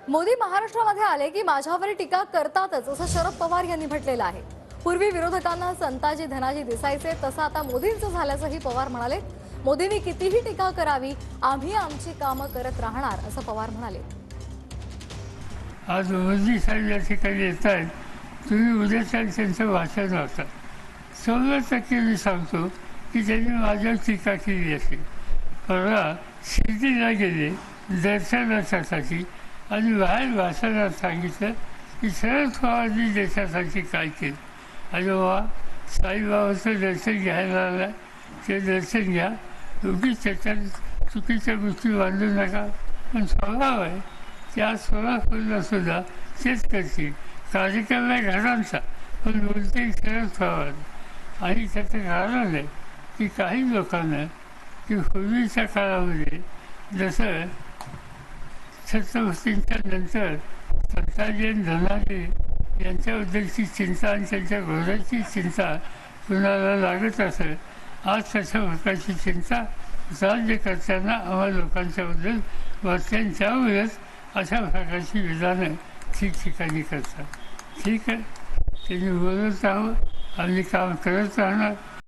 मोदी महाराष्ट्रामध्ये आले की माझ्यावर टीका करतातच असं शरद पवार यांनी म्हटलेलं आहे। पूर्वी विरोधकांना संताजी धनाजी दिसायचे, तसं आता मोदींचं झाल्याचंही पवार म्हणाले। मोदींनी कितीही टीका करावी, आम्ही आमची कामं करत राहणार असं पवार म्हणाले। आज मोदी साहेब या ठिकाणी येत आहेत, तुम्ही उद्या त्यांचं भाषण वाचा। 100% मी सांगतो की त्यांनी माझ्यावर टीका केली असेल। परवा शिर्डीला गेले दर्शनासाठी आणि बाहेर भाषणात सांगितलं की शरद पवारांनी देशासाठी काय केलं। आणि बाबा साईबाबाचं दर्शन घ्यायला आलं, ते दर्शन घ्या, उगीच त्याच्यात चुकीच्या गोष्टी बांधू नका। पण स्वभाव आहे त्या सोलापूरला सुद्धा तेच करतील, कार्यक्रम आहे घरांचा, पण बोलते शरद पवार। आणि त्याचं कारण आहे की काही लोकांना की पूर्वीच्या काळामध्ये जसं छत्रपतींच्या नंतर संताजी आणि धनाजी यांच्याबद्दलची चिंता आणि त्यांच्या घोड्याची चिंता कुणाला लागत असेल, आज तशा प्रकारची चिंता राज्यकर्त्यांना आम्हा लोकांच्याबद्दल वाटते, त्यामुळेच अशा प्रकारची विधानं ठिकठिकाणी करतात। ठीक आहे, त्यांनी बोलत आहोत, आम्ही काम करत राहणार।